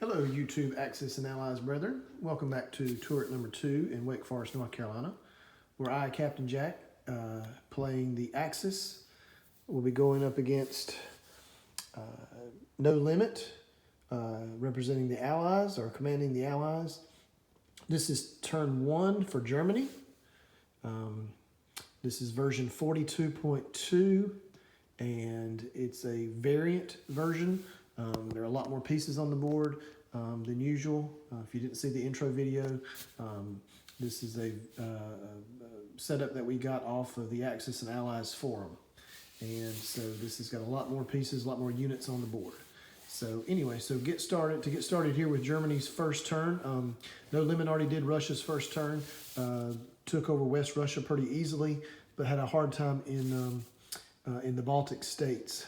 Hello, YouTube Axis and Allies brethren. Welcome back to turret number 2 in Wake Forest, North Carolina, where I, Captain Jack, playing the Axis, will be going up against No Limit, representing the Allies or commanding the Allies. This is turn 1 for Germany. This is version 42.2, and it's a variant version. There are a lot more pieces on the board than usual. If you didn't see the intro video, this is a setup that we got off of the Axis and Allies forum. And so this has got a lot more pieces, a lot more units on the board. So anyway, to get started here with Germany's first turn, No Limit already did Russia's first turn, took over West Russia pretty easily, but had a hard time in the Baltic states,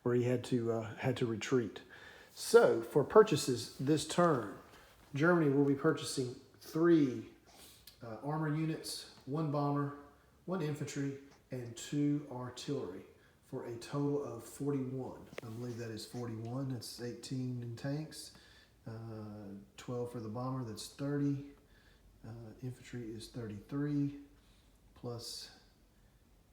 where he had to retreat. So for purchases this turn, Germany will be purchasing 3 armor units, 1 bomber, 1 infantry, and 2 artillery for a total of 41. I believe that is 41. That's 18 in tanks, 12 for the bomber. That's 30. Infantry is 33 plus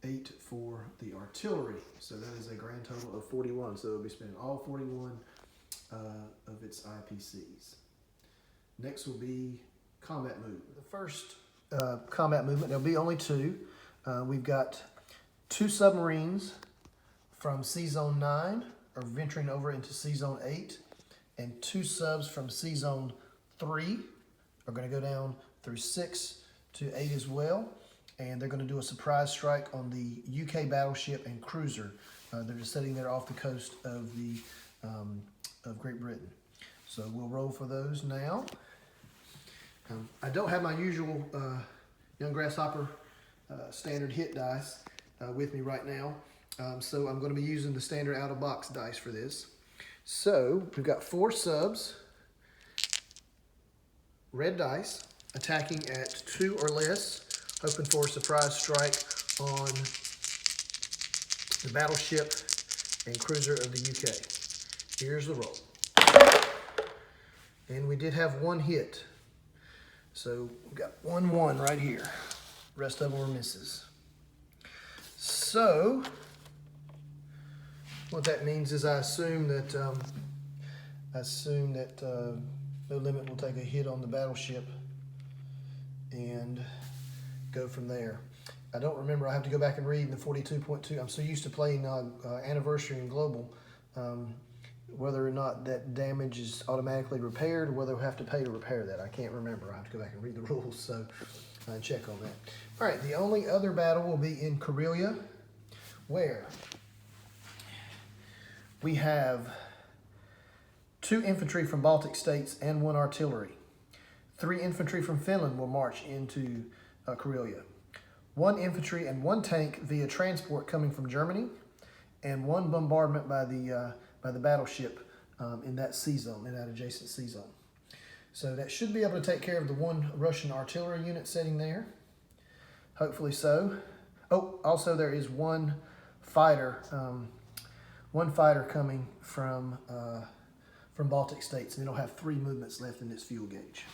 8 for the artillery. So that is a grand total of 41. So it'll be spending all 41 of its IPCs. Next will be combat movement. The first combat movement, there'll be only 2. We've got 2 submarines from Sea Zone 9 are venturing over into Sea Zone 8, and 2 subs from Sea Zone 3 are going to go down through 6 to 8 as well. And they're going to do a surprise strike on the UK battleship and cruiser. They're just sitting there off the coast of of Great Britain. So we'll roll for those now. I don't have my usual Young Grasshopper standard hit dice with me right now. So I'm going to be using the standard out-of-box dice for this. So we've got 4 subs, red dice, attacking at 2 or less, hoping for a surprise strike on the battleship and cruiser of the UK. Here's the roll. And we did have 1 hit. So we've got 1-1 right here. Rest of them were misses. So what that means is I assume that No Limit will take a hit on the battleship and go from there. I don't remember. I have to go back and read in the 42.2. I'm so used to playing Anniversary and Global, whether or not that damage is automatically repaired or whether we have to pay to repair that. I can't remember. I have to go back and read the rules, so check on that. All right, the only other battle will be in Karelia, where we have 2 infantry from Baltic states and 1 artillery. 3 infantry from Finland will march into Karelia. 1 infantry and 1 tank via transport coming from Germany, and 1 bombardment by the battleship in that sea zone, in that adjacent sea zone. So that should be able to take care of the 1 Russian artillery unit sitting there. Hopefully so. Oh, also there is 1 fighter, coming from Baltic states, and it'll have 3 movements left in its fuel gauge.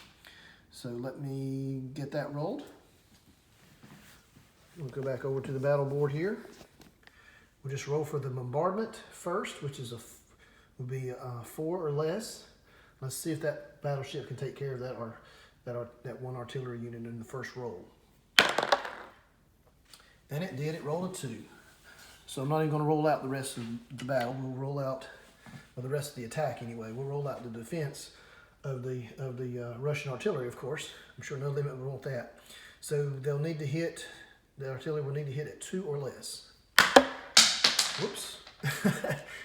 So let me get that rolled. We'll go back over to the battle board here. We'll just roll for the bombardment first, which is will be 4 or less. Let's see if that battleship can take care of that 1 artillery unit in the first roll. And it did. It rolled a 2. So I'm not even going to roll out the rest of the battle. We'll roll out, well, the rest of the attack anyway. We'll roll out the defense of the Russian artillery, of course. I'm sure No Limit will want that. So they'll need to hit. The artillery will need to hit at 2 or less. Whoops.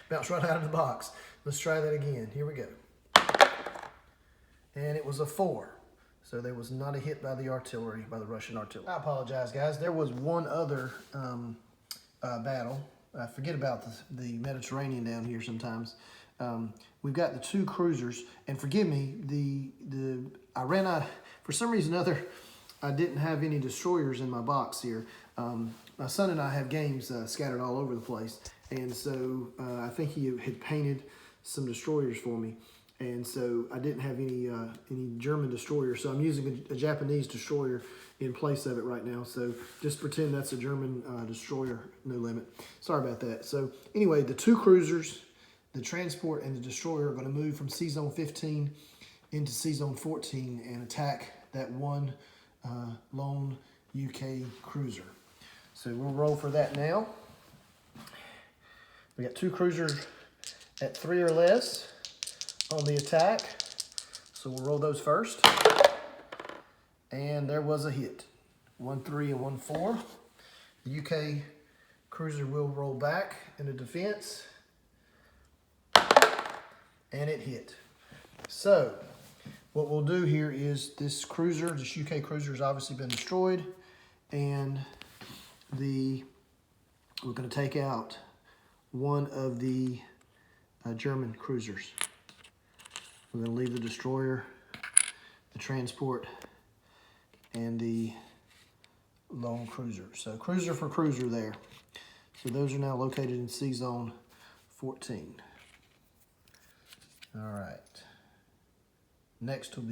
Bounced right out of the box. Let's try that again. Here we go. And it was a 4. So there was not a hit by the artillery, by the Russian artillery. I apologize, guys. There was one other battle. I forget about the Mediterranean down here sometimes. We've got the 2 cruisers, and forgive me, I ran out, for some reason or other, I didn't have any destroyers in my box here. My son and I have games scattered all over the place, and so I think he had painted some destroyers for me. And so I didn't have any German destroyers, so I'm using a Japanese destroyer in place of it right now. So just pretend that's a German destroyer, no limit. Sorry about that. So anyway, the two cruisers, the transport and the destroyer, are going to move from C-Zone 15 into C-Zone 14 and attack that one lone UK cruiser. So we'll roll for that now. We got two cruisers at 3 or less on the attack. So we'll roll those first. And there was a hit. 1-3 and 1-4. The UK cruiser will roll back into defense. And it hit. So what we'll do here is this cruiser, this UK cruiser, has obviously been destroyed. And we're going to take out one of the German cruisers. We're going to leave the destroyer, the transport, and the lone cruiser. So cruiser for cruiser there. So those are now located in C-Zone 14. All right. Next should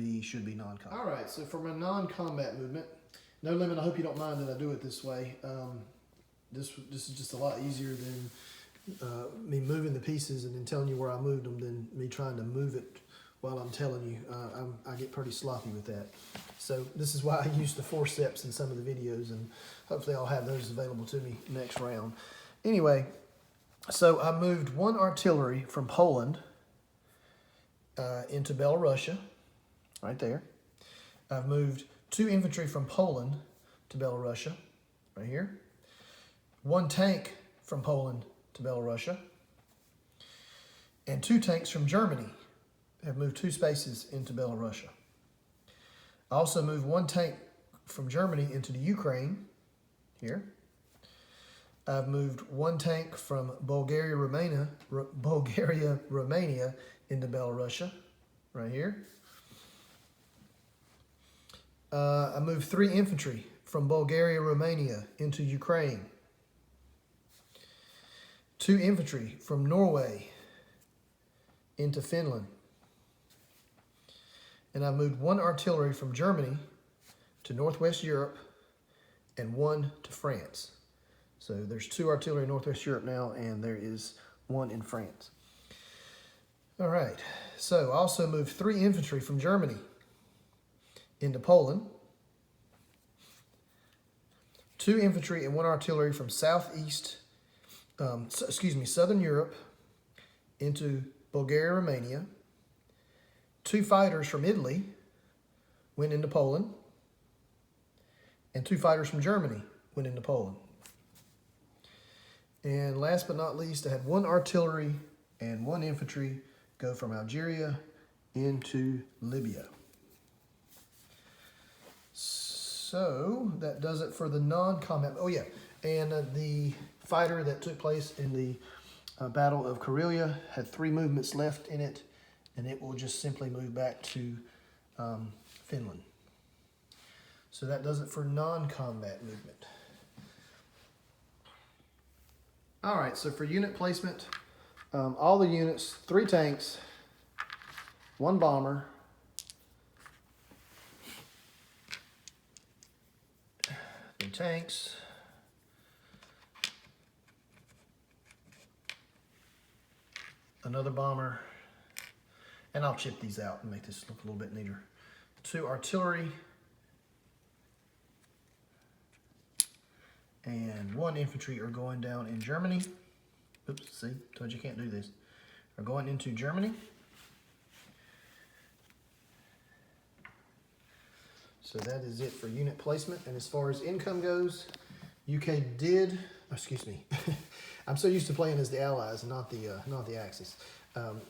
be non-combat. All right, so for my non-combat movement, no limit, I hope you don't mind that I do it this way. This is just a lot easier than me moving the pieces and then telling you where I moved them than me trying to move it while I'm telling you. I get pretty sloppy with that. So this is why I use the forceps in some of the videos, and hopefully I'll have those available to me next round. Anyway, so I moved one artillery from Poland into Belarusia, right there. I've moved 2 infantry from Poland to Belarusia, right here. 1 tank from Poland to Belarusia. And 2 tanks from Germany have moved 2 spaces into Belarusia. I also moved 1 tank from Germany into the Ukraine, here. I've moved 1 tank from Bulgaria, Romania into Belarusia, right here. I moved 3 infantry from Bulgaria, Romania into Ukraine. 2 infantry from Norway into Finland. And I moved 1 artillery from Germany to Northwest Europe and 1 to France. So there's 2 artillery in Northwest Europe now, and there is 1 in France. All right, so I also moved 3 infantry from Germany into Poland, 2 infantry and 1 artillery from Southern Europe into Bulgaria, Romania. 2 fighters from Italy went into Poland, and 2 fighters from Germany went into Poland. And last but not least, I had 1 artillery and 1 infantry go from Algeria into Libya. So that does it for the non-combat. Oh yeah, and the fighter that took place in the Battle of Karelia had 3 movements left in it, and it will just simply move back to Finland. So that does it for non-combat movement. All right, so for unit placement, all the units, 3 tanks, 1 bomber, the tanks, another bomber, and I'll chip these out and make this look a little bit neater. 2 artillery, and 1 infantry are going down in Germany. Oops, see, told you you can't do this. Are going into Germany. So that is it for unit placement. And as far as income goes, UK did, excuse me, I'm so used to playing as the Allies, not the Axis.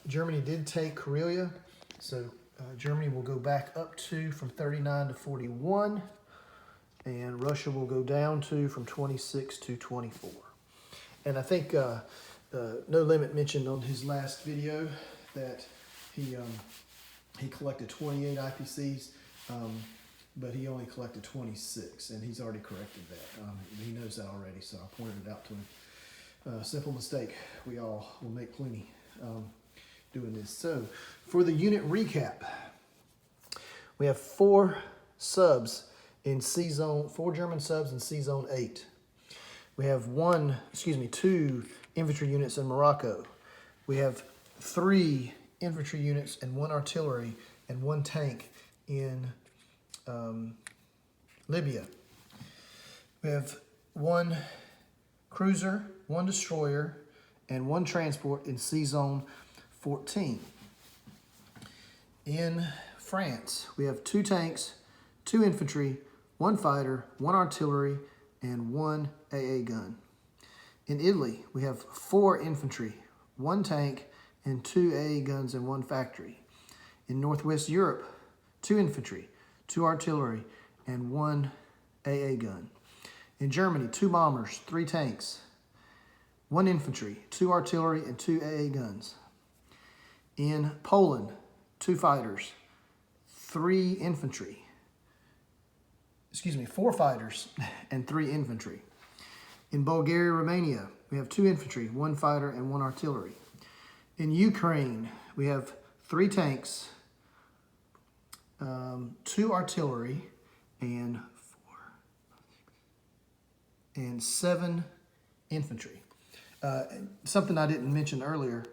Germany did take Karelia, so Germany will go back up to from 39 to 41, and Russia will go down to from 26 to 24. And I think No Limit mentioned on his last video that he collected 28 IPCs, but he only collected 26, and he's already corrected that. He knows that already, so I pointed it out to him. Simple mistake. We all will make plenty. doing this. So for the unit recap, we have 4 subs in C Zone, 4 German subs in C Zone 8. We have 2 infantry units in Morocco. We have 3 infantry units and 1 artillery and 1 tank in Libya. We have 1 cruiser, 1 destroyer, and 1 transport in C Zone 14. In France, we have 2 tanks, 2 infantry, 1 fighter, 1 artillery, and 1 AA gun. In Italy, we have 4 infantry, 1 tank, and 2 AA guns and 1 factory. In Northwest Europe, 2 infantry, 2 artillery, and 1 AA gun. In Germany, 2 bombers, 3 tanks, 1 infantry, 2 artillery, and 2 AA guns. In Poland, 2 fighters, 4 fighters, and 3 infantry. In Bulgaria, Romania, we have 2 infantry, 1 fighter, and 1 artillery. In Ukraine, we have 3 tanks, 2 artillery, and 7 infantry. Something I didn't mention earlier,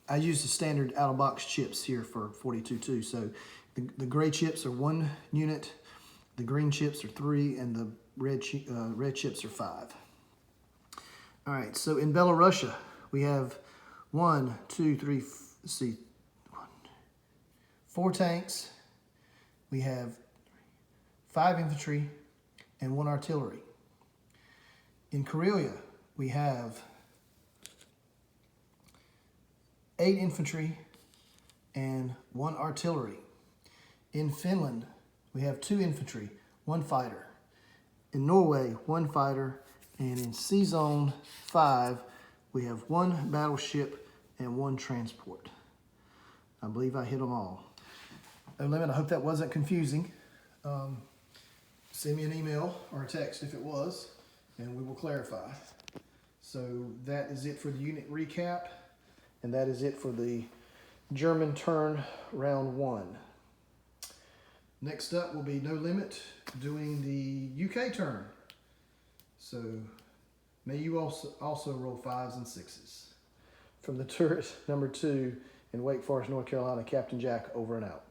I used the standard out-of-box chips here for 42.2. So the gray chips are 1 unit, the green chips are 3, and the red chips are 5. All right, so in Belarusia, we have 4 tanks. We have 5 infantry and 1 artillery. In Karelia, we have 8 infantry and 1 artillery. In Finland, we have 2 infantry, 1 fighter. In Norway, 1 fighter. And in C Zone 5, we have 1 battleship and 1 transport. I believe I hit them all. Lemon, I hope that wasn't confusing. Send me an email or a text if it was, and we will clarify. So that is it for the unit recap, and that is it for the German turn round 1. Next up will be No Limit doing the UK turn. So may you also roll 5s and 6s. From the turret number 2 in Wake Forest, North Carolina, Captain Jack, over and out.